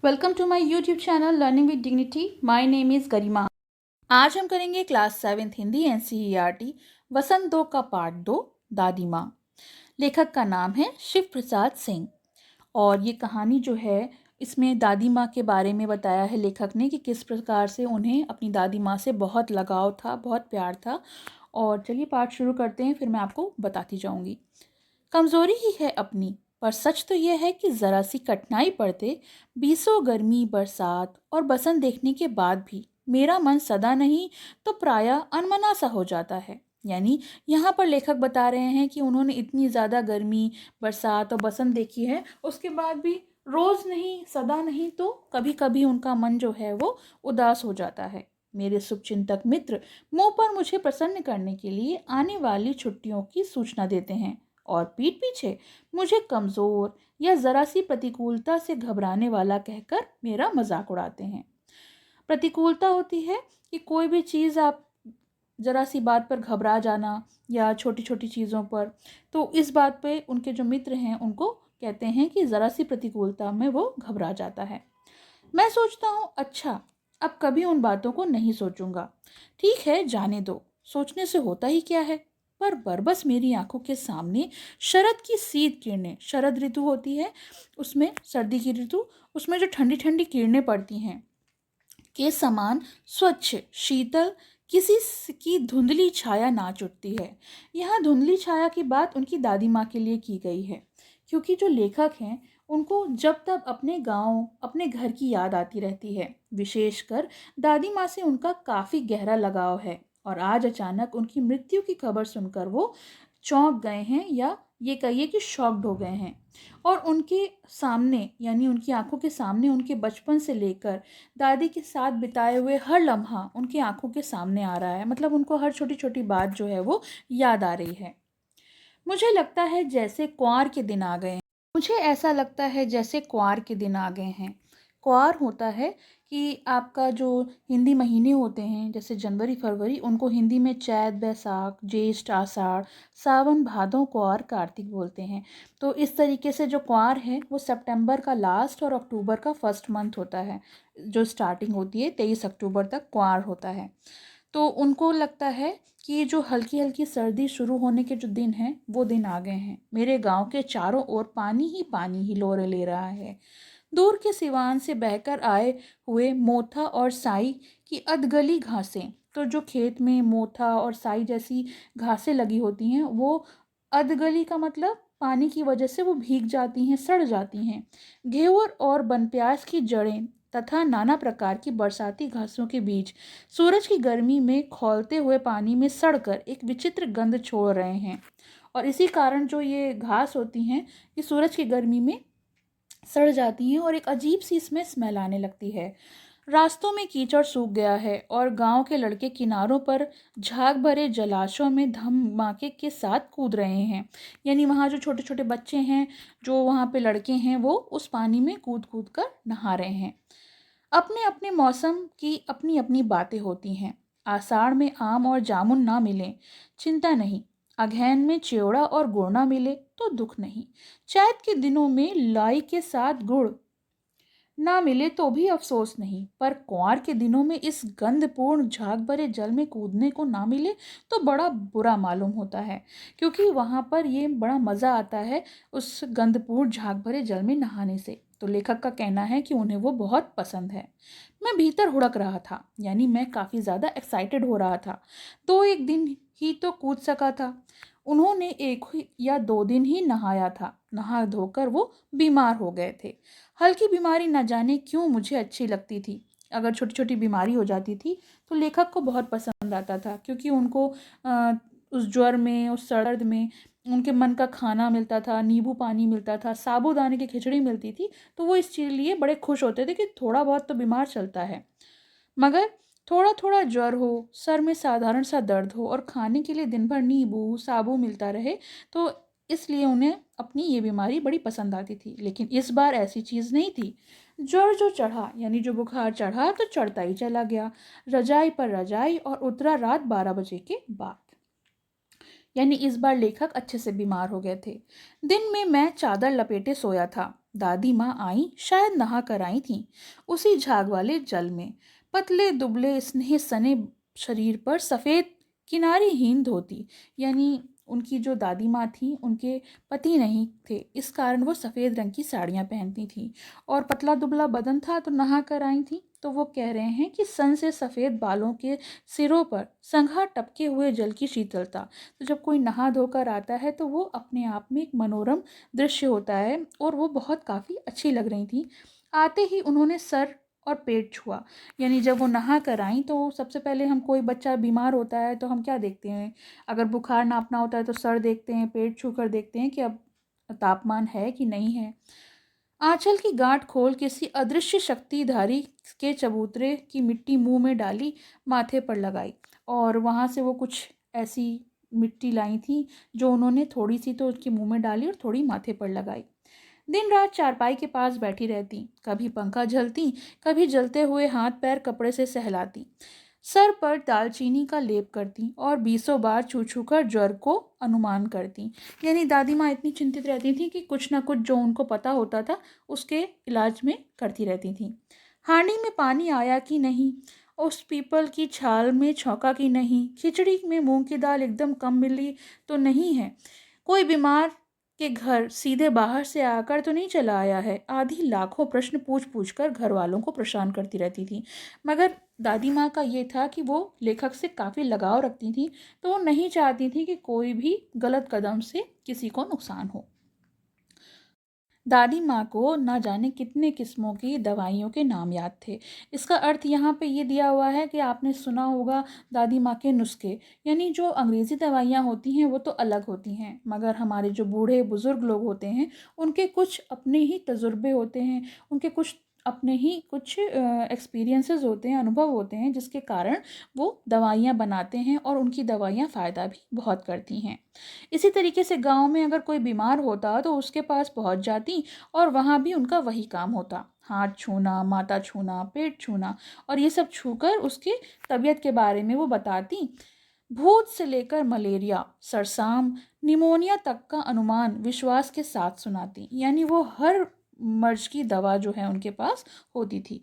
Welcome to my YouTube channel learning with dignity. My name is Garima. आज हम करेंगे class 7 Hindi NCERT वसंत 2 का part 2 दादी माँ। लेखक का नाम है शिव प्रसाद सिंह और ये कहानी जो है इसमें दादी माँ के बारे में बताया है लेखक ने कि किस प्रकार से उन्हें अपनी दादी माँ से बहुत लगाव था, बहुत प्यार था। और चलिए पाठ शुरू करते हैं, फिर मैं आपको बताती जाऊँगी। कमज़ोरी ही है अपनी, पर सच तो यह है कि ज़रा सी कठिनाई पड़ते बीसों गर्मी बरसात और बसंत देखने के बाद भी मेरा मन सदा नहीं तो प्रायः अनमना सा हो जाता है। यानी यहाँ पर लेखक बता रहे हैं कि उन्होंने इतनी ज़्यादा गर्मी बरसात और बसंत देखी है, उसके बाद भी रोज़ नहीं सदा नहीं तो कभी कभी उनका मन जो है वो उदास हो जाता है। मेरे शुभचिंतक मित्र मुंह पर मुझे प्रसन्न करने के लिए आने वाली छुट्टियों की सूचना देते हैं और पीठ पीछे मुझे कमज़ोर या ज़रा सी प्रतिकूलता से घबराने वाला कहकर मेरा मजाक उड़ाते हैं। प्रतिकूलता होती है कि कोई भी चीज़ आप ज़रा सी बात पर घबरा जाना या छोटी छोटी चीज़ों पर, तो इस बात पे उनके जो मित्र हैं उनको कहते हैं कि ज़रा सी प्रतिकूलता में वो घबरा जाता है। मैं सोचता हूँ अच्छा, अब कभी उन बातों को नहीं सोचूंगा। ठीक है, जाने दो, सोचने से होता ही क्या है। पर बरबस मेरी आंखों के सामने शरद की शीत किरणें, शरद ऋतु होती है उसमें, सर्दी की ऋतु, उसमें जो ठंडी ठंडी किरणें पड़ती हैं के समान स्वच्छ शीतल की धुंधली छाया नाच उठती है। यहाँ धुंधली छाया की बात उनकी दादी माँ के लिए की गई है, क्योंकि जो लेखक हैं उनको जब तक अपने गांव अपने घर की याद आती रहती है। विशेषकर दादी माँ से उनका काफ़ी गहरा लगाव है और आज अचानक उनकी मृत्यु की खबर सुनकर वो चौंक गए हैं या ये कहिए कि शॉक्ड हो गए हैं। और उनके सामने यानी उनकी आंखों के सामने उनके बचपन से लेकर दादी के साथ बिताए हुए हर लम्हा उनकी आंखों के सामने आ रहा है। मतलब उनको हर छोटी छोटी बात जो है वो याद आ रही है। मुझे लगता है जैसे कुंवार के दिन आ गए हैं। मुझे ऐसा लगता है जैसे कुंवार के दिन आ गए हैं। कुंवार होता है कि आपका जो हिंदी महीने होते हैं जैसे जनवरी फरवरी, उनको हिंदी में चैत बैसाख ज्येष्ठ आषाढ़ सावन भादों कुंवार कार्तिक बोलते हैं। तो इस तरीके से जो कुंवार है वो सितंबर का लास्ट और अक्टूबर का फर्स्ट मंथ होता है। जो स्टार्टिंग होती है 23 अक्टूबर तक कुंवार होता है। तो उनको लगता है कि जो हल्की हल्की सर्दी शुरू होने के जो दिन हैं वो दिन आ गए हैं। मेरे गांव के चारों ओर पानी ही लोरे ले रहा है। दूर के सिवान से बहकर आए हुए मोथा और साई की अधगली घासें, तो जो खेत में मोथा और साई जैसी घासें लगी होती हैं वो अधगली का मतलब पानी की वजह से वो भीग जाती हैं, सड़ जाती हैं। घेवर और बनप्यास की जड़ें तथा नाना प्रकार की बरसाती घासों के बीच सूरज की गर्मी में खौलते हुए पानी में सड़कर एक विचित्र गंध छोड़ रहे हैं। और इसी कारण जो ये घास होती हैं ये सूरज की गर्मी में सड़ जाती हैं और एक अजीब सी इसमें स्मेल आने लगती है। रास्तों में कीचड़ सूख गया है और गांव के लड़के किनारों पर झाग भरे जलाशयों में धमाके के साथ कूद रहे हैं। यानी वहाँ जो छोटे छोटे बच्चे हैं, जो वहाँ पे लड़के हैं, वो उस पानी में कूद कूद कर नहा रहे हैं। अपने अपने मौसम की अपनी अपनी बातें होती हैं। आषाढ़ में आम और जामुन ना मिले चिंता नहीं, अगहन में चिवड़ा और गुड़ ना मिले तो दुख नहीं, चैत के दिनों में लाई के साथ गुड़ ना मिले तो भी अफसोस नहीं, पर कुंवार के दिनों में इस गंधपूर्ण झाग भरे जल में कूदने को ना मिले तो बड़ा बुरा मालूम होता है, क्योंकि वहाँ पर ये बड़ा मज़ा आता है उस गंधपूर्ण झाग भरे जल में नहाने से। तो लेखक का कहना है कि उन्हें वो बहुत पसंद है। मैं भीतर हुड़क रहा था, यानी मैं काफ़ी ज़्यादा एक्साइटेड हो रहा था। तो एक दिन ही तो कूद सका था। उन्होंने एक या दो दिन ही नहाया था, नहा धोकर वो बीमार हो गए थे। हल्की बीमारी न जाने क्यों मुझे अच्छी लगती थी। अगर छोटी छोटी बीमारी हो जाती थी तो लेखक को बहुत पसंद आता था, क्योंकि उनको उस ज्वर में उस दर्द में उनके मन का खाना मिलता था, नींबू पानी मिलता था, साबूदाने की खिचड़ी मिलती थी। तो वो इस चीज़ लिए बड़े खुश होते थे कि थोड़ा बहुत तो बीमार चलता है, मगर थोड़ा थोड़ा ज्वर हो, सर में साधारण सा दर्द हो और खाने के लिए दिन भर नींबू साबू मिलता रहे, तो इसलिए उन्हें अपनी ये बीमारी बड़ी पसंद आती थी। लेकिन इस बार ऐसी चीज़ नहीं थी। ज्वर जो चढ़ा यानी जो बुखार चढ़ा तो चढ़ता ही चला गया, रजाई पर रजाई, और उतरा रात 12 बजे के बाद। यानी इस बार लेखक अच्छे से बीमार हो गए थे। दिन में मैं चादर लपेटे सोया था। दादी माँ आई, शायद नहा कर आई थीं, उसी झाग वाले जल में। पतले दुबले स्नेह सने शरीर पर सफ़ेद किनारीहीन धोती, यानी उनकी जो दादी माँ थी उनके पति नहीं थे, इस कारण वो सफ़ेद रंग की साड़ियाँ पहनती थी और पतला दुबला बदन था तो नहा कर आई थी। तो वो कह रहे हैं कि सन से सफ़ेद बालों के सिरों पर संघा टपके हुए जल की शीतलता। तो जब कोई नहा धोकर आता है तो वो अपने आप में एक मनोरम दृश्य होता है और वो बहुत काफ़ी अच्छी लग रही थी। आते ही उन्होंने सर और पेट छुआ, यानी जब वो नहा कर आई तो सबसे पहले हम कोई बच्चा बीमार होता है तो हम क्या देखते हैं, अगर बुखार नापना होता है तो सर देखते हैं, पेट छू कर देखते हैं कि अब तापमान है कि नहीं है। आंचल की गांठ खोल किसी अदृश्य शक्तिधारी के चबूतरे की मिट्टी मुंह में डाली, माथे पर लगाई और वहां से वो कुछ ऐसी मिट्टी लाई थी जो उन्होंने थोड़ी सी तो उसके मुंह में डाली और थोड़ी माथे पर लगाई। दिन रात चारपाई के पास बैठी रहती, कभी पंखा झलती, कभी जलते हुए हाथ पैर कपड़े से सहलाती, सर पर दालचीनी का लेप करती और बीसों बार छू छू कर ज्वर को अनुमान करती। यानी दादी माँ इतनी चिंतित रहती थी कि कुछ ना कुछ जो उनको पता होता था उसके इलाज में करती रहती थी। हांडी में पानी आया कि नहीं, उस पीपल की छाल में छौंका कि नहीं, खिचड़ी में मूंग की दाल एकदम कम मिली तो नहीं है, कोई बीमार के घर सीधे बाहर से आकर तो नहीं चला आया है, आधी लाखों प्रश्न पूछ पूछ कर घर वालों को परेशान करती रहती थी। मगर दादी माँ का ये था कि वो लेखक से काफ़ी लगाव रखती थी, तो वो नहीं चाहती थी कि कोई भी गलत कदम से किसी को नुकसान हो। दादी माँ को ना जाने कितने किस्मों की दवाइयों के नाम याद थे। इसका अर्थ यहाँ पे ये दिया हुआ है कि आपने सुना होगा दादी माँ के नुस्खे, यानी जो अंग्रेज़ी दवाइयाँ होती हैं वो तो अलग होती हैं, मगर हमारे जो बूढ़े बुज़ुर्ग लोग होते हैं उनके कुछ अपने ही तजुर्बे होते हैं, उनके कुछ अपने ही कुछ एक्सपीरियंसेस होते हैं, अनुभव होते हैं, जिसके कारण वो दवाइयाँ बनाते हैं और उनकी दवाइयाँ फ़ायदा भी बहुत करती हैं। इसी तरीके से गांव में अगर कोई बीमार होता तो उसके पास पहुंच जाती और वहां भी उनका वही काम होता, हाथ छूना, माथा छूना, पेट छूना और ये सब छूकर उसके तबीयत के बारे में वो बताती। भूत से लेकर मलेरिया, सरसाम, निमोनिया तक का अनुमान विश्वास के साथ सुनाती, यानी वो हर मर्ज की दवा जो है उनके पास होती थी।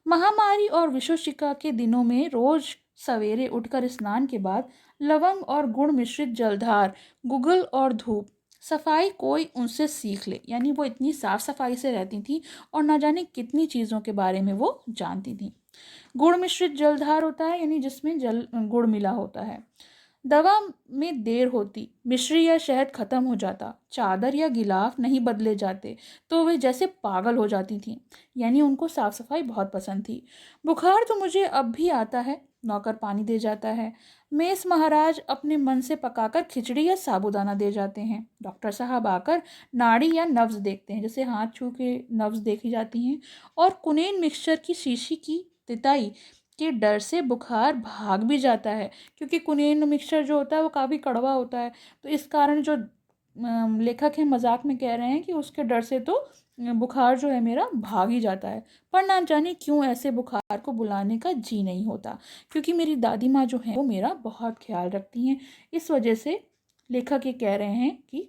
महामारी और विशोचिका के दिनों में रोज सवेरे उठकर स्नान के बाद लवंग और गुड़ मिश्रित जलधार, गुगल और धूप, सफाई कोई उनसे सीख ले, यानी वो इतनी साफ सफाई से रहती थी और ना जाने कितनी चीज़ों के बारे में वो जानती थी। गुड़ मिश्रित जलधार होता है यानी जिसमें जल गुड़ मिला होता है। दवा में देर होती, मिश्री या शहद खत्म हो जाता, चादर या गिलाफ नहीं बदले जाते तो वे जैसे पागल हो जाती थीं, यानी उनको साफ सफाई बहुत पसंद थी। बुखार तो मुझे अब भी आता है, नौकर पानी दे जाता है, मेस महाराज अपने मन से पकाकर खिचड़ी या साबूदाना दे जाते हैं, डॉक्टर साहब आकर नाड़ी या नब्ज देखते हैं, जैसे हाथ छू के नब्ज देखी जाती हैं, और कुनेन मिक्सचर की शीशी की तिताई के डर से बुखार भाग भी जाता है, क्योंकि कुनेन मिक्सचर जो होता है वो काफ़ी कड़वा होता है, तो इस कारण जो लेखक हैं मजाक में कह रहे हैं कि उसके डर से तो बुखार जो है मेरा भाग ही जाता है। पर ना जाने क्यों ऐसे बुखार को बुलाने का जी नहीं होता, क्योंकि मेरी दादी माँ जो है वो मेरा बहुत ख्याल रखती हैं, इस वजह से लेखक ये कह रहे हैं कि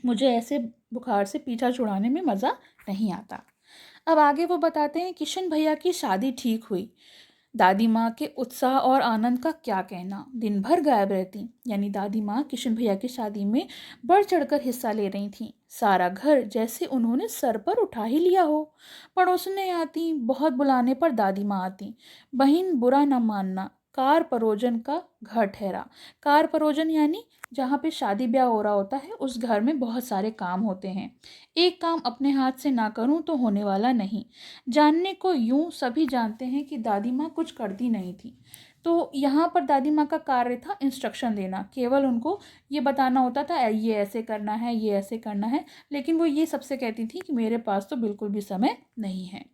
मुझे ऐसे बुखार से पीछा छुड़ाने में मज़ा नहीं आता। अब आगे वो बताते हैं, किशन भैया की शादी ठीक हुई। दादी माँ के उत्साह और आनंद का क्या कहना, दिन भर गायब रहती, यानी दादी माँ किशन भैया की शादी में बढ़ चढ़कर हिस्सा ले रही थीं। सारा घर जैसे उन्होंने सर पर उठा ही लिया हो। पड़ोसने आती, बहुत बुलाने पर दादी माँ आती। बहन बुरा न मानना, कार परोजन का घर ठहरा। कार परोजन यानी जहाँ पे शादी ब्याह हो रहा होता है उस घर में बहुत सारे काम होते हैं, एक काम अपने हाथ से ना करूं तो होने वाला नहीं। जानने को यूं सभी जानते हैं कि दादी माँ कुछ करती नहीं थी, तो यहाँ पर दादी माँ का कार्य था इंस्ट्रक्शन देना, केवल उनको ये बताना होता था ये ऐसे करना है, ये ऐसे करना है, लेकिन वो ये सबसे कहती थी कि मेरे पास तो बिल्कुल भी समय नहीं है।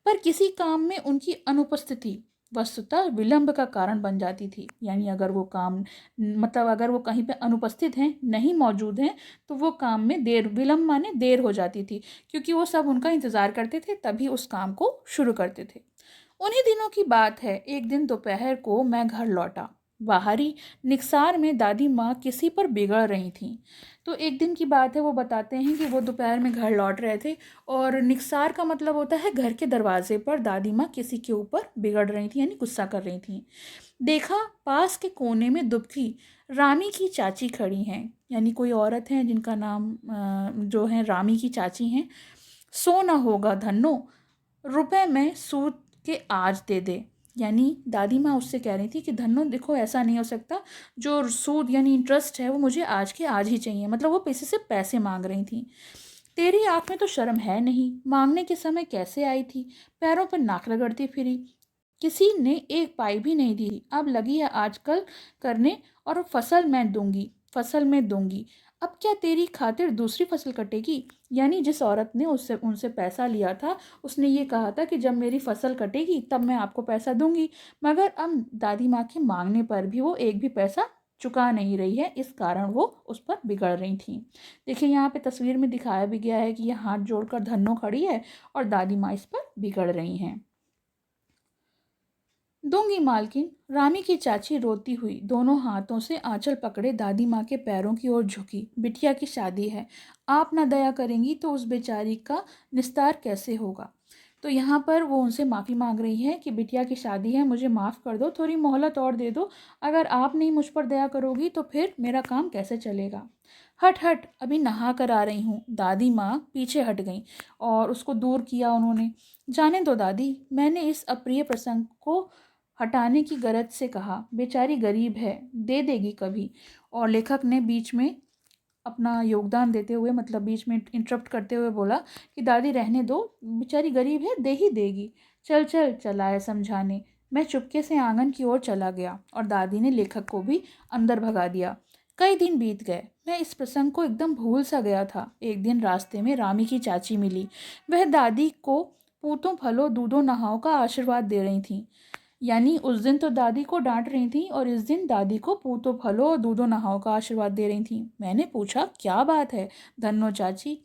पर किसी काम में उनकी अनुपस्थिति वस्तुतः विलंब का कारण बन जाती थी, यानी अगर वो काम मतलब अगर वो कहीं पे अनुपस्थित हैं, नहीं मौजूद हैं, तो वो काम में देर, विलंब माने देर हो जाती थी, क्योंकि वो सब उनका इंतज़ार करते थे तभी उस काम को शुरू करते थे। उन्हीं दिनों की बात है, एक दिन दोपहर को मैं घर लौटा। बाहरी निकसार में दादी माँ किसी पर बिगड़ रही थीं। तो एक दिन की बात है, वो बताते हैं कि वो दोपहर में घर लौट रहे थे और निकसार का मतलब होता है घर के दरवाजे पर दादी माँ किसी के ऊपर बिगड़ रही थी, यानी गुस्सा कर रही थी। देखा पास के कोने में दुबकी रामी की चाची खड़ी हैं, यानी कोई औरत है जिनका नाम जो है रामी की चाची हैं। सो न होगा धन्नो, रुपए में सूद के आज दे दे। यानी दादी माँ उससे कह रही थी कि धन्नो देखो, ऐसा नहीं हो सकता, जो सूद यानी इंटरेस्ट है वो मुझे आज के आज ही चाहिए। मतलब वो पैसे से पैसे मांग रही थी। तेरी आँख में तो शर्म है नहीं, मांगने के समय कैसे आई थी, पैरों पर नाक रगड़ती फिरी, किसी ने एक पाई भी नहीं दी, अब लगी है आजकल करने, और फसल मैं दूंगी। अब क्या तेरी खातिर दूसरी फसल कटेगी। यानी जिस औरत ने उससे उनसे पैसा लिया था, उसने ये कहा था कि जब मेरी फसल कटेगी तब मैं आपको पैसा दूंगी, मगर अब दादी माँ के मांगने पर भी वो एक भी पैसा चुका नहीं रही है, इस कारण वो उस पर बिगड़ रही थी। देखिए यहाँ पे तस्वीर में दिखाया भी गया है कि ये हाथ जोड़कर धन्नो खड़ी है और दादी माँ इस पर बिगड़ रही हैं। दूंगी मालकिन, रामी की चाची रोती हुई दोनों हाथों से आंचल पकड़े दादी माँ के पैरों की ओर झुकी। बिटिया की शादी है, आप ना दया करेंगी तो उस बेचारी का निस्तार कैसे होगा। तो यहाँ पर वो उनसे माफ़ी मांग रही है कि बिटिया की शादी है, मुझे माफ़ कर दो, थोड़ी मोहलत और दे दो, अगर आप नहीं मुझ पर दया करोगी तो फिर मेरा काम कैसे चलेगा। हट हट, अभी नहा कर आ रही हूँ। दादी माँ पीछे हट गई और उसको दूर किया उन्होंने। जाने दो दादी, मैंने इस अप्रिय प्रसंग को हटाने की गरज से कहा, बेचारी गरीब है, दे देगी कभी। और लेखक ने बीच में अपना योगदान देते हुए, मतलब बीच में इंटरप्ट करते हुए बोला कि दादी रहने दो, बेचारी गरीब है, दे ही देगी। चल चल, चला है समझाने। मैं चुपके से आंगन की ओर चला गया और दादी ने लेखक को भी अंदर भगा दिया। कई दिन बीत गए, मैं इस प्रसंग को एकदम भूल सा गया था। एक दिन रास्ते में रामी की चाची मिली। वह दादी को पूतों फलों दूधों नहाओ का आशीर्वाद दे रही थी। यानी उस दिन तो दादी को डांट रही थी और इस दिन दादी को पूतो फलो और दूधो नहाओ का आशीर्वाद दे रही थी। मैंने पूछा, क्या बात है धन्नो चाची।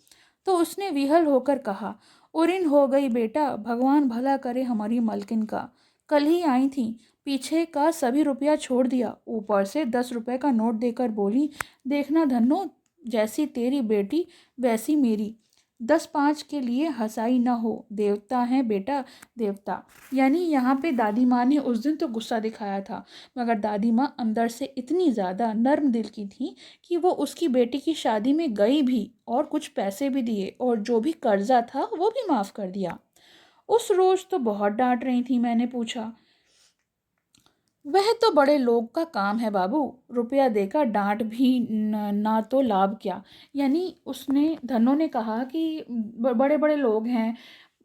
तो उसने विहल होकर कहा, उरिन हो गई बेटा, भगवान भला करे हमारी मलकिन का। कल ही आई थी, पीछे का सभी रुपया छोड़ दिया, ऊपर से 10 रुपए का नोट देकर बोली, देखना धन्नो, जैसी तेरी बेटी वैसी मेरी, 10 5 के लिए हंसाई न हो, देवता है बेटा, देवता। यानी यहाँ पे दादी माँ ने उस दिन तो गुस्सा दिखाया था, मगर दादी माँ अंदर से इतनी ज़्यादा नर्म दिल की थी कि वो उसकी बेटी की शादी में गई भी और कुछ पैसे भी दिए और जो भी कर्जा था वो भी माफ़ कर दिया। उस रोज़ तो बहुत डांट रही थी। मैंने पूछा, वह तो बड़े लोग का काम है बाबू, रुपया देकर डांट भी ना तो लाभ क्या। यानी उसने धन्नो ने कहा कि बड़े बड़े लोग हैं,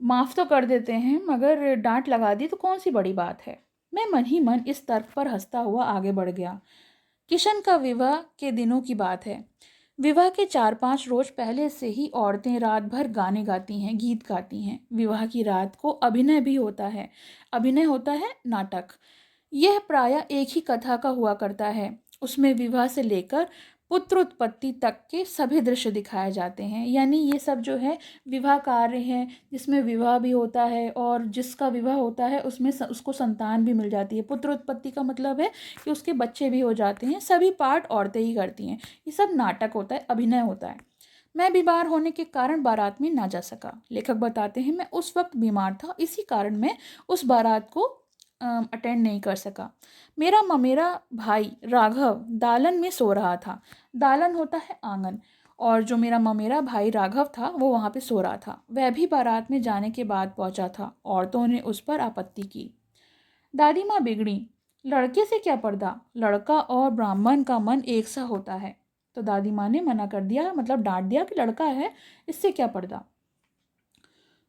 माफ़ तो कर देते हैं, मगर डांट लगा दी तो कौन सी बड़ी बात है। मैं मन ही मन इस तर्क पर हंसता हुआ आगे बढ़ गया। किशन का विवाह के दिनों की बात है। विवाह के 4 5 रोज पहले से ही औरतें रात भर गाने गाती हैं, गीत गाती हैं। विवाह की रात को अभिनय भी होता है। अभिनय होता है नाटक। यह प्रायः एक ही कथा का हुआ करता है। उसमें विवाह से लेकर पुत्र उत्पत्ति तक के सभी दृश्य दिखाए जाते हैं। यानी ये सब जो है विवाह कार्य है, जिसमें विवाह भी होता है और जिसका विवाह होता है उसमें उसको संतान भी मिल जाती है। पुत्र उत्पत्ति का मतलब है कि उसके बच्चे भी हो जाते हैं। सभी पार्ट औरतें ही करती हैं। ये सब नाटक होता है, अभिनय होता है। मैं बीमार होने के कारण बारात में ना जा सका। लेखक बताते हैं, मैं उस वक्त बीमार था, इसी कारण मैं उस बारात को अटेंड नहीं कर सका। मेरा ममेरा भाई राघव दालन में सो रहा था। दालन होता है आंगन। और जो मेरा ममेरा भाई राघव था वो वहाँ पे सो रहा था। वह भी बारात में जाने के बाद पहुँचा था। औरतों ने उस पर आपत्ति की। दादी माँ बिगड़ी, लड़के से क्या पर्दा, लड़का और ब्राह्मण का मन एक सा होता है। तो दादी माँ ने मना कर दिया, मतलब डांट दिया कि लड़का है, इससे क्या पर्दा।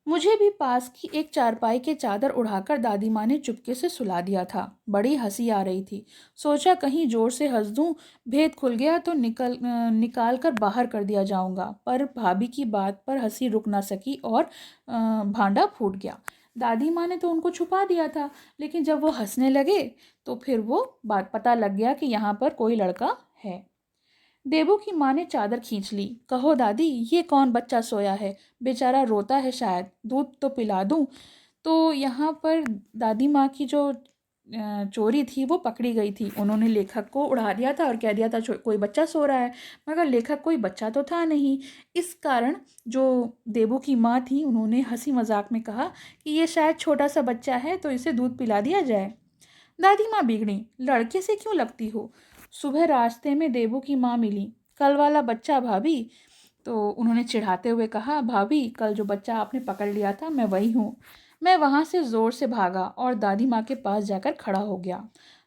मुझे भी पास की एक चारपाई के चादर उड़ाकर दादी माँ ने चुपके से सुला दिया था। बड़ी हंसी आ रही थी। सोचा कहीं जोर से हंस दूं, भेद खुल गया तो निकाल कर बाहर कर दिया जाऊंगा। पर भाभी की बात पर हंसी रुक ना सकी और भांडा फूट गया। दादी माँ ने तो उनको छुपा दिया था, लेकिन जब वो हंसने लगे तो फिर वो बात पता लग गया कि यहाँ पर कोई लड़का है। देबू की माँ ने चादर खींच ली। कहो दादी, ये कौन बच्चा सोया है, बेचारा रोता है, शायद दूध तो पिला दूं। तो यहाँ पर दादी माँ की जो चोरी थी वो पकड़ी गई थी। उन्होंने लेखक को उड़ा दिया था और कह दिया था कोई बच्चा सो रहा है, मगर लेखक कोई बच्चा तो था नहीं। इस कारण जो देबू की माँ थी उन्होंने हंसी मजाक में कहा कि ये शायद छोटा सा बच्चा है तो इसे दूध पिला दिया जाए। दादी माँ बिगड़ी, लड़के से क्यों लगती हो? सुबह रास्ते में देबू की माँ मिली। कल वाला बच्चा भाभी? तो उन्होंने चिढ़ाते हुए कहा, भाभी कल जो बच्चा आपने पकड़ लिया था मैं वही हूँ। मैं वहाँ से ज़ोर से भागा और दादी माँ के पास जाकर खड़ा हो गया।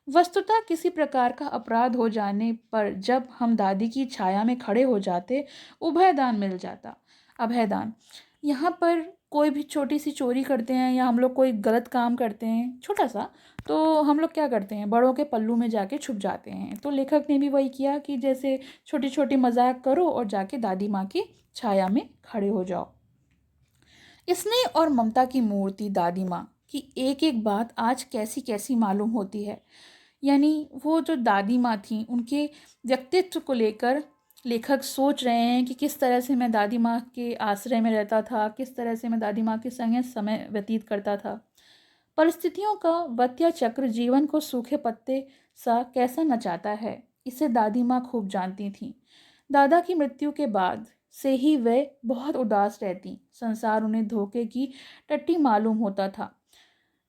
वस्तुतः किसी प्रकार का अपराध हो जाने पर जब हम दादी की छाया में खड़े हो जाते, उभयदान मिल जाता। अभयदान, यहाँ पर कोई भी छोटी सी चोरी करते हैं या हम लोग कोई गलत काम करते हैं छोटा सा, तो हम लोग क्या करते हैं, बड़ों के पल्लू में जाके छुप जाते हैं। तो लेखक ने भी वही किया कि जैसे छोटी छोटी मजाक करो और जाके दादी माँ की छाया में खड़े हो जाओ। स्नेह और ममता की मूर्ति दादी माँ की एक एक बात आज कैसी कैसी मालूम होती है। यानी वो जो दादी माँ थी उनके व्यक्तित्व को लेकर लेखक सोच रहे हैं कि किस तरह से मैं दादी माँ के आश्रय में रहता था, किस तरह से मैं दादी माँ के संग समय व्यतीत करता था। परिस्थितियों का वत्या चक्र जीवन को सूखे पत्ते सा कैसा नचाता है, इसे दादी माँ खूब जानती थीं। दादा की मृत्यु के बाद से ही वे बहुत उदास रहती। संसार उन्हें धोखे की टट्टी मालूम होता था।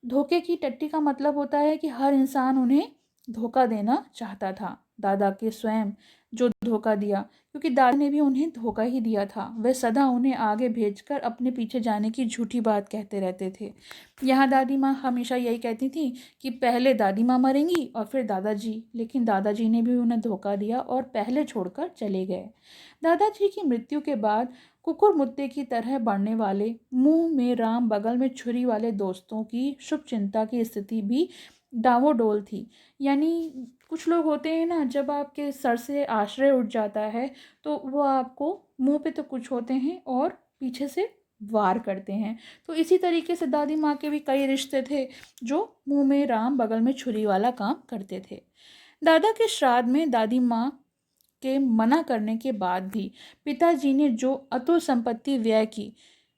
धोखे की टट्टी का मतलब होता है कि हर इंसान उन्हें धोखा देना चाहता था। दादा के स्वयं जो धोखा दिया, क्योंकि दादा ने भी उन्हें धोखा ही दिया था। वे सदा उन्हें आगे भेजकर अपने पीछे जाने की झूठी बात कहते रहते थे। यहाँ दादी माँ हमेशा यही कहती थी कि पहले दादी माँ मरेंगी और फिर दादाजी, लेकिन दादाजी ने भी उन्हें धोखा दिया और पहले छोड़कर चले गए। दादाजी की मृत्यु के बाद कुकुर मुत्ते की तरह बढ़ने वाले, मुंह में राम बगल में छुरी वाले दोस्तों की शुभ चिंता की स्थिति भी डावाडोल थी। यानी कुछ लोग होते हैं ना, जब आपके सर से आश्रय उठ जाता है तो वो आपको मुंह पे तो कुछ होते हैं और पीछे से वार करते हैं। तो इसी तरीके से दादी माँ के भी कई रिश्ते थे जो मुंह में राम बगल में छुरी वाला काम करते थे। दादा के श्राद्ध में दादी माँ के मना करने के बाद भी पिताजी ने जो अतुल संपत्ति व्यय की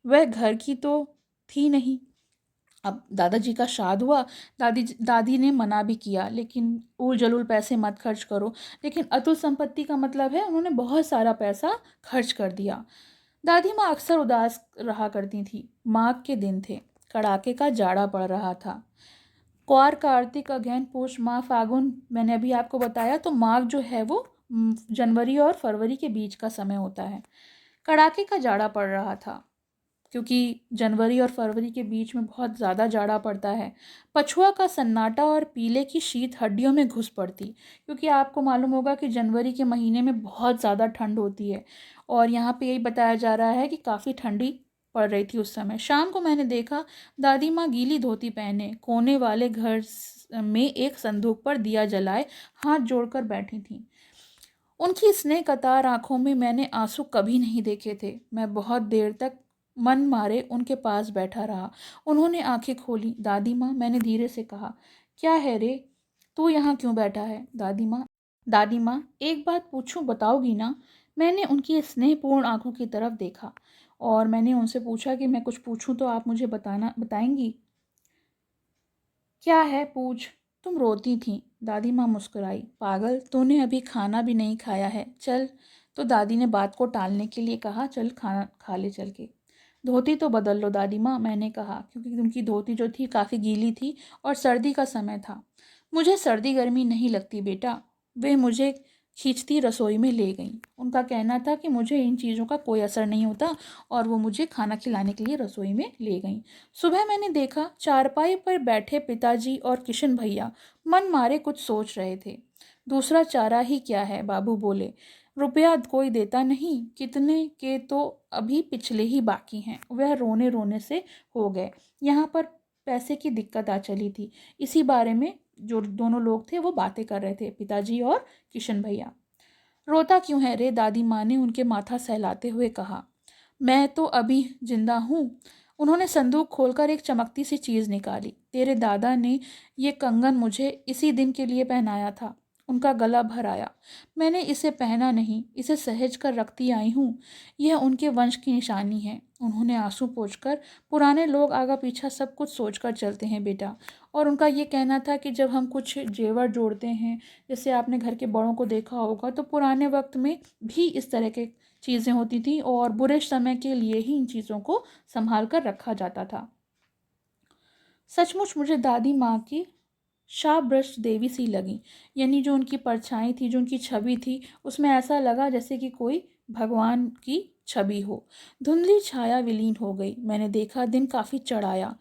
वह घर की तो थी नहीं। अब दादाजी का श्राद्ध हुआ, दादी ने मना भी किया, लेकिन उल जलूल पैसे मत खर्च करो। लेकिन अतुल संपत्ति का मतलब है उन्होंने बहुत सारा पैसा खर्च कर दिया। दादी माँ अक्सर उदास रहा करती थी। माघ के दिन थे, कड़ाके का जाड़ा पड़ रहा था। क्वार कार्तिक अगहन पूष माह फागुन, मैंने अभी आपको बताया, तो माघ जो है वो जनवरी और फरवरी के बीच का समय होता है। कड़ाके का जाड़ा पड़ रहा था क्योंकि जनवरी और फरवरी के बीच में बहुत ज़्यादा जाड़ा पड़ता है। पछुआ का सन्नाटा और पीले की शीत हड्डियों में घुस पड़ती, क्योंकि आपको मालूम होगा कि जनवरी के महीने में बहुत ज़्यादा ठंड होती है और यहाँ पे यही बताया जा रहा है कि काफ़ी ठंडी पड़ रही थी उस समय। शाम को मैंने देखा दादी माँ गीली धोती पहने कोने वाले घर में एक संदूक पर दिया जलाए हाथ जोड़कर बैठी थीं। उनकी स्नेह कतार आंखों में मैंने आंसू कभी नहीं देखे थे। मैं बहुत देर तक मन मारे उनके पास बैठा रहा। उन्होंने आंखें खोली। दादी माँ, मैंने धीरे से कहा, क्या है रे, तू यहाँ क्यों बैठा है? दादी माँ, एक बात पूछूं, बताओगी ना? मैंने उनकी स्नेहपूर्ण आंखों की तरफ देखा और मैंने उनसे पूछा कि मैं कुछ पूछूं तो आप मुझे बताएंगी? क्या है, पूछ। तुम रोती थी। दादी माँ मुस्कुराई। पागल, तूने अभी खाना भी नहीं खाया है, चल। तो दादी ने बात को टालने के लिए कहा, चल खाना खा ले चल के। धोती तो बदल लो दादी माँ, मैंने कहा, क्योंकि उनकी धोती जो थी काफ़ी गीली थी और सर्दी का समय था। मुझे सर्दी गर्मी नहीं लगती बेटा। वे मुझे खींचती रसोई में ले गईं। उनका कहना था कि मुझे इन चीज़ों का कोई असर नहीं होता और वो मुझे खाना खिलाने के लिए रसोई में ले गईं। सुबह मैंने देखा चारपाई पर बैठे पिताजी और किशन भैया मन मारे कुछ सोच रहे थे। दूसरा चारा ही क्या है, बाबू बोले, रुपया कोई देता नहीं, कितने के तो अभी पिछले ही बाकी हैं। वह रोने रोने से हो गए। यहाँ पर पैसे की दिक्कत आ चली थी। इसी बारे में जो दोनों लोग थे वो बातें कर रहे थे, पिताजी और किशन भैया। रोता क्यों है रे? दादी माँ ने उनके माथा सहलाते हुए कहा। मैं तो अभी जिंदा हूँ। उन्होंने संदूक खोलकर एक चमकती सी चीज़ निकाली। तेरे दादा ने ये कंगन मुझे इसी दिन के लिए पहनाया था। उनका गला भर आया। मैंने इसे पहना नहीं, इसे सहेज कर रखती आई हूँ। यह उनके वंश की निशानी है। उन्होंने आंसू पोंछकर, पुराने लोग आगा पीछा सब कुछ सोचकर चलते हैं बेटा। और उनका ये कहना था कि जब हम कुछ जेवर जोड़ते हैं, जैसे आपने घर के बड़ों को देखा होगा, तो पुराने वक्त में भी इस तरह के चीज़ें होती थी और बुरे समय के लिए ही इन चीज़ों को संभाल कर रखा जाता था। सचमुच मुझे दादी माँ की शाहब्रश देवी सी लगी, यानी जो उनकी परछाई थी, जो उनकी छवि थी, उसमें ऐसा लगा जैसे कि कोई भगवान की छवि हो। धुंधली छाया विलीन हो गई। मैंने देखा दिन काफ़ी चढ़ाया।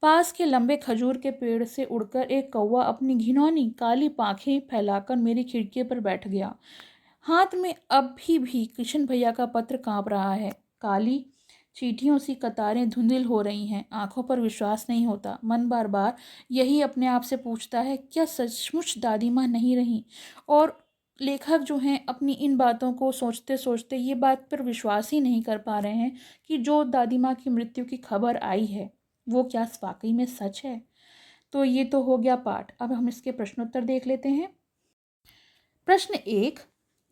पास के लंबे खजूर के पेड़ से उड़कर एक कौवा अपनी घिनौनी काली पांखें फैलाकर मेरी खिड़की पर बैठ गया। हाथ में अभी भी किशन भैया का पत्र कांप रहा है। काली चींटियों सी कतारें धुंधल हो रही हैं। आंखों पर विश्वास नहीं होता। मन बार बार यही अपने आप से पूछता है, क्या सचमुच दादी माँ नहीं रही? और लेखक जो हैं अपनी इन बातों को सोचते सोचते ये बात पर विश्वास ही नहीं कर पा रहे हैं कि जो दादी माँ की मृत्यु की खबर आई है वो क्या वाकई में सच है। तो ये तो हो गया पाठ। अब हम इसके प्रश्नोत्तर देख लेते हैं। प्रश्न 1,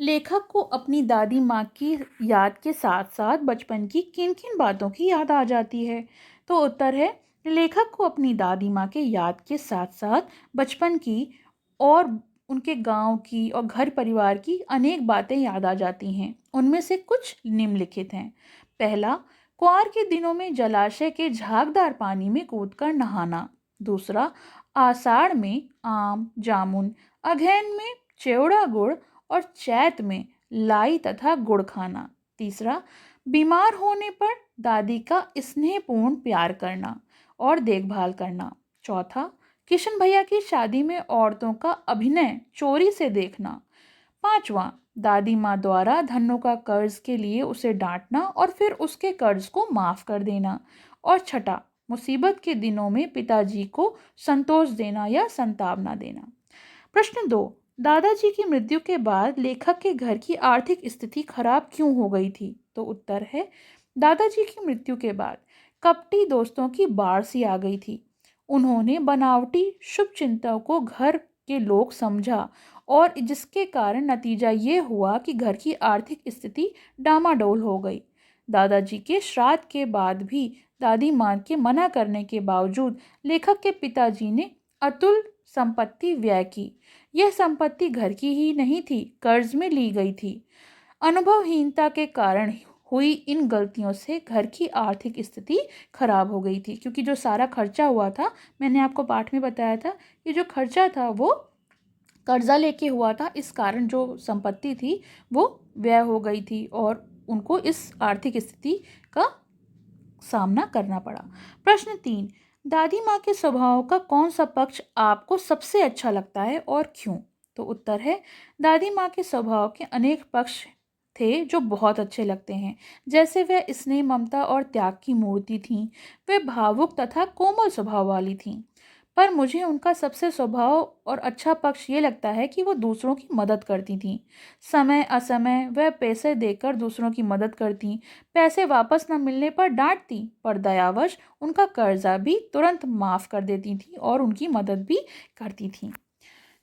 लेखक को अपनी दादी माँ की याद के साथ साथ बचपन की किन किन बातों की याद आ जाती है? तो उत्तर है, लेखक को अपनी दादी माँ के याद के साथ साथ बचपन की और उनके गांव की और घर परिवार की अनेक बातें याद आ जाती हैं। उनमें से कुछ निम्नलिखित हैं। पहला, कुआर के दिनों में जलाशय के झागदार पानी में कूदकर नहाना। दूसरा, आषाढ़ में आम जामुन, अगहन में चिवड़ा गुड़ और चैत में लाई तथा गुड़ खाना। तीसरा, बीमार होने पर दादी का स्नेहपूर्ण प्यार करना और देखभाल करना। चौथा, किशन भैया की शादी में औरतों का अभिनय चोरी से देखना। पांचवा, दादी माँ द्वारा धन्नो का कर्ज के लिए उसे डांटना और फिर उसके कर्ज को माफ कर देना। और छठा, मुसीबत के दिनों में पिताजी को संतोष देना या संतावना देना। प्रश्न 2, दादाजी की मृत्यु के बाद लेखक के घर की आर्थिक स्थिति खराब क्यों हो गई थी? तो उत्तर है, दादाजी की मृत्यु के बाद कपटी दोस्तों की बाढ़ सी आ गई थी। उन्होंने बनावटी शुभचिंतकों को घर के लोग समझा और जिसके कारण नतीजा ये हुआ कि घर की आर्थिक स्थिति डामाडोल हो गई। दादाजी के श्राद्ध के बाद भी दादी माँ के मना करने के बावजूद लेखक के पिताजी ने अतुल संपत्ति व्यय की। यह संपत्ति घर की ही नहीं थी, कर्ज में ली गई थी। अनुभवहीनता के कारण हुई इन गलतियों से घर की आर्थिक स्थिति खराब हो गई थी, क्योंकि जो सारा खर्चा हुआ था, मैंने आपको पाठ में बताया था कि जो खर्चा था वो कर्जा लेके हुआ था, इस कारण जो संपत्ति थी वो व्यय हो गई थी और उनको इस आर्थिक स्थिति का सामना करना पड़ा। प्रश्न 3, दादी माँ के स्वभाव का कौन सा पक्ष आपको सबसे अच्छा लगता है और क्यों? तो उत्तर है, दादी माँ के स्वभाव के अनेक पक्ष थे जो बहुत अच्छे लगते हैं। जैसे वह स्नेह ममता और त्याग की मूर्ति थीं। वे भावुक तथा कोमल स्वभाव वाली थीं। पर मुझे उनका सबसे स्वभाव और अच्छा पक्ष ये लगता है कि वो दूसरों की मदद करती थीं। समय असमय वह पैसे देकर दूसरों की मदद करती, पैसे वापस न मिलने पर डांटती, पर दयावश उनका कर्जा भी तुरंत माफ कर देती थी और उनकी मदद भी करती थी।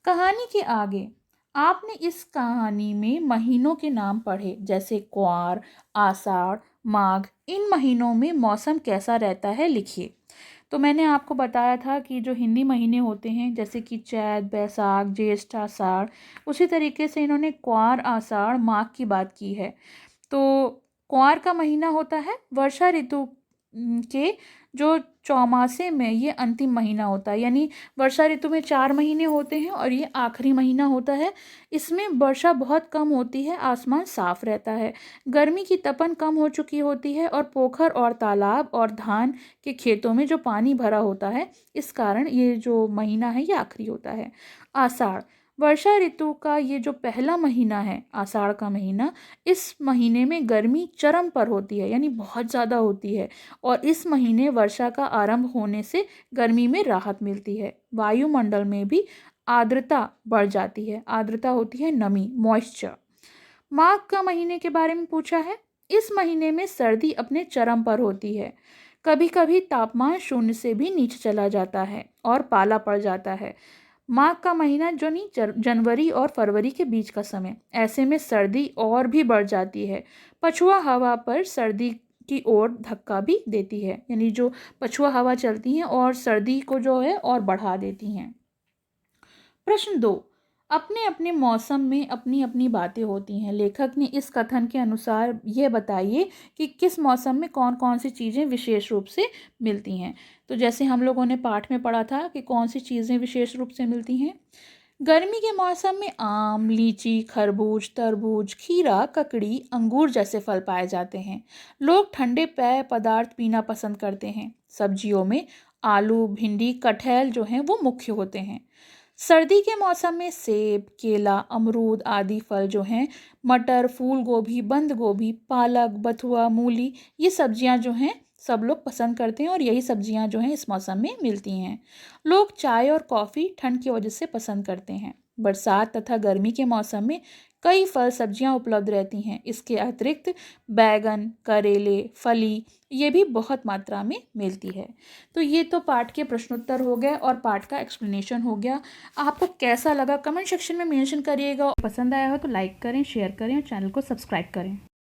कहानी के आगे आपने इस कहानी में महीनों के नाम पढ़े, जैसे क्वार, आषाढ़, माघ। इन महीनों में मौसम कैसा रहता है लिखिए। तो मैंने आपको बताया था कि जो हिंदी महीने होते हैं, जैसे कि चैत, बैसाख, ज्येष्ठ, आषाढ़, उसी तरीके से इन्होंने क्वार, आषाढ़, माघ की बात की है। तो क्वार का महीना होता है वर्षा ऋतु के जो चौमासे में ये अंतिम महीना होता है, यानी वर्षा ऋतु में 4 महीने होते हैं और ये आखिरी महीना होता है। इसमें वर्षा बहुत कम होती है, आसमान साफ रहता है, गर्मी की तपन कम हो चुकी होती है और पोखर और तालाब और धान के खेतों में जो पानी भरा होता है, इस कारण ये जो महीना है ये आखिरी होता है। आषाढ़, वर्षा ऋतु का ये जो पहला महीना है, आषाढ़ का महीना, इस महीने में गर्मी चरम पर होती है, यानी बहुत ज़्यादा होती है और इस महीने वर्षा का आरंभ होने से गर्मी में राहत मिलती है। वायुमंडल में भी आर्द्रता बढ़ जाती है। आर्द्रता होती है नमी, मॉइस्चर। माघ का महीने के बारे में पूछा है। इस महीने में सर्दी अपने चरम पर होती है। कभी कभी तापमान 0 से भी नीचे चला जाता है और पाला पड़ जाता है। माघ का महीना जो नहीं जनवरी और फरवरी के बीच का समय, ऐसे में सर्दी और भी बढ़ जाती है। पछुआ हवा पर सर्दी की ओर धक्का भी देती है, यानी जो पछुआ हवा चलती हैं और सर्दी को जो है और बढ़ा देती हैं। प्रश्न 2, अपने अपने मौसम में अपनी अपनी बातें होती हैं। लेखक ने इस कथन के अनुसार यह बताइए कि किस मौसम में कौन कौन सी चीज़ें विशेष रूप से मिलती हैं। तो जैसे हम लोगों ने पाठ में पढ़ा था कि कौन सी चीज़ें विशेष रूप से मिलती हैं। गर्मी के मौसम में आम, लीची, खरबूज, तरबूज, खीरा, ककड़ी, अंगूर जैसे फल पाए जाते हैं। लोग ठंडे पेय पदार्थ पीना पसंद करते हैं। सब्जियों में आलू, भिंडी, कटहल जो हैं वो मुख्य होते हैं। सर्दी के मौसम में सेब, केला, अमरूद आदि फल जो हैं, मटर, फूल गोभी, बंद गोभी, पालक, बथुआ, मूली, ये सब्जियां जो हैं सब लोग पसंद करते हैं और यही सब्जियां जो हैं इस मौसम में मिलती हैं। लोग चाय और कॉफ़ी ठंड की वजह से पसंद करते हैं। बरसात तथा गर्मी के मौसम में कई फल सब्जियां उपलब्ध रहती हैं। इसके अतिरिक्त बैगन, करेले, फली ये भी बहुत मात्रा में मिलती है। तो ये तो पाठ के प्रश्नोत्तर हो गए और पाठ का एक्सप्लेनेशन हो गया। आपको कैसा लगा कमेंट सेक्शन में मेंशन करिएगा। पसंद आया हो तो लाइक करें, शेयर करें और चैनल को सब्सक्राइब करें।